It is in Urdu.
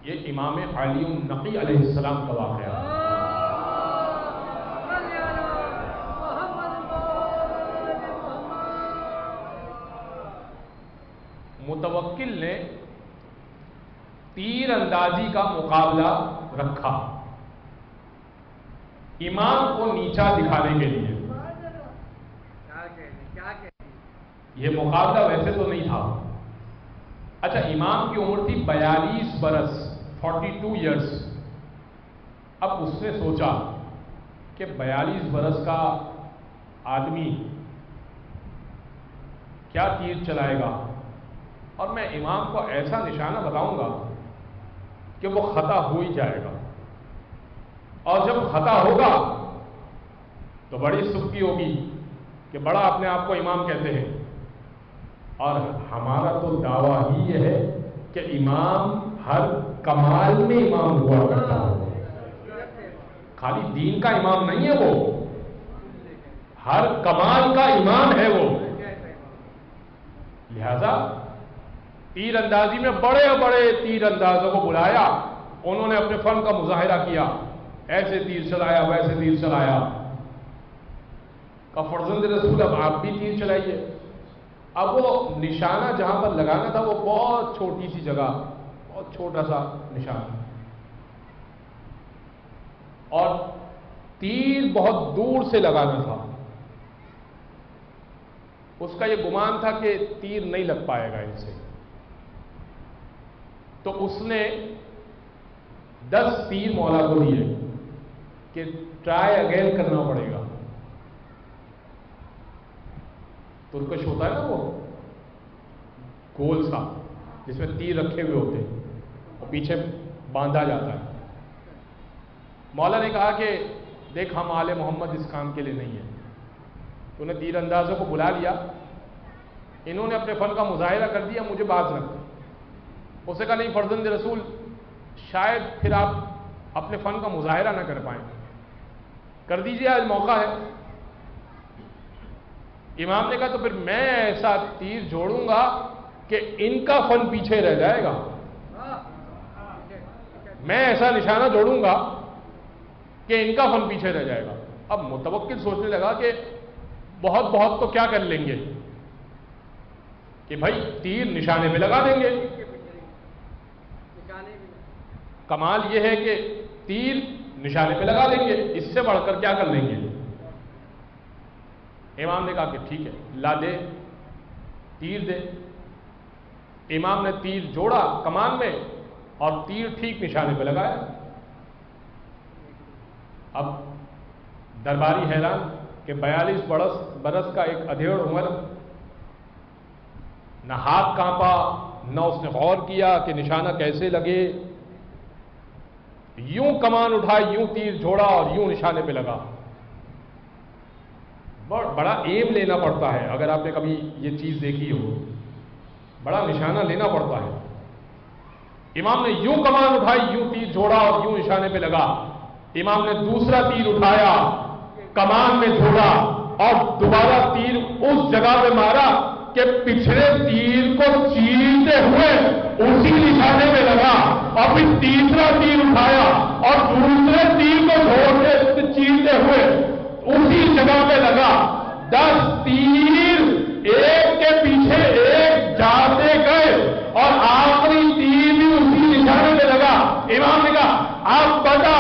یہ امام علی النقی علیہ السلام کا واقعہ ہے۔ متوکل نے تیر اندازی کا مقابلہ رکھا امام کو نیچا دکھانے کے لیے۔ یہ مقابلہ ویسے تو نہیں تھا۔ اچھا، امام کی عمر تھی 42 برس، 42 ایئرس۔ اب اس نے سوچا کہ 42 برس کا آدمی کیا تیر چلائے گا، اور میں امام کو ایسا نشانہ بتاؤں گا کہ وہ خطا ہو ہی جائے گا، اور جب خطا ہوگا تو بڑی سستی ہوگی کہ بڑا اپنے آپ کو امام کہتے ہیں، اور ہمارا تو دعویٰ ہی یہ ہے کہ امام ہر کمال میں امام ہوا کرتا ہو، خالی دین کا امام نہیں ہے، وہ ہر کمال کا امام ہے وہ۔ لہذا تیر اندازی میں بڑے بڑے تیر اندازوں کو بلایا، انہوں نے اپنے فن کا مظاہرہ کیا، ایسے تیر چلایا ویسے تیر چلایا۔ کہا فرزند رسول اب آپ بھی تیر چلائیے۔ اب وہ نشانہ جہاں پر لگانا تھا وہ بہت چھوٹی سی جگہ، بہت چھوٹا سا نشانہ، اور تیر بہت دور سے لگانا تھا۔ اس کا یہ گمان تھا کہ تیر نہیں لگ پائے گا ان سے، تو اس نے 10 تیر مولا کو دیے کہ ٹرائی اگین کرنا پڑے گا۔ ترکش ہوتا ہے نا وہ گول سا جس میں تیر رکھے ہوئے ہوتے ہیں اور پیچھے باندھا جاتا ہے۔ مولا نے کہا کہ دیکھ ہم آل محمد اس کام کے لیے نہیں ہیں۔ تو انہیں تیر اندازوں کو بلا لیا، انہوں نے اپنے فن کا مظاہرہ کر دیا، مجھے باز رکھ۔ اس نے کہا نہیں فرزند رسول، شاید پھر آپ اپنے فن کا مظاہرہ نہ کر پائیں، کر دیجئے، آج موقع ہے۔ امام نے کہا تو پھر میں ایسا تیر جوڑوں گا کہ ان کا فن پیچھے رہ جائے گا، میں ایسا نشانہ جوڑوں گا کہ ان کا فن پیچھے رہ جائے گا۔ اب متوکل سوچنے لگا کہ بہت بہت تو کیا کر لیں گے کہ بھائی تیر نشانے پہ لگا دیں گے، کمال یہ ہے کہ تیر نشانے پہ لگا دیں گے، اس سے بڑھ کر کیا کر لیں گے۔ امام نے کہا کہ ٹھیک ہے، لا دے، تیر دے۔ امام نے تیر جوڑا کمان میں اور تیر ٹھیک نشانے پہ لگایا۔ اب درباری حیران کہ 42 برس کا ایک ادھیڑ عمر، نہ ہاتھ کانپا نہ اس نے غور کیا کہ نشانہ کیسے لگے، یوں کمان اٹھائی، یوں تیر جوڑا اور یوں نشانے پہ لگا۔ بڑا ایم لینا پڑتا ہے، اگر آپ نے کبھی یہ چیز دیکھی ہو، بڑا نشانہ لینا پڑتا ہے۔ امام نے یوں کمان اٹھائی، یوں تیر جوڑا اور یوں نشانے پہ لگا۔ امام نے دوسرا تیر اٹھایا، کمان میں جوڑا اور دوبارہ تیر اس جگہ پہ مارا کہ پچھلے تیر کو چیرتے ہوئے اسی نشانے میں لگا، اور پھر تیسرا تیر اٹھایا اور دوسرے تیر کو چیرتے ہوئے اسی جگہ پہ لگا۔ 10 تیر ایک کے پیچھے ایک جاتے گئے اور آخری تیر بھی اسی نشانے پہ لگا۔ امام نے کہا اب بتا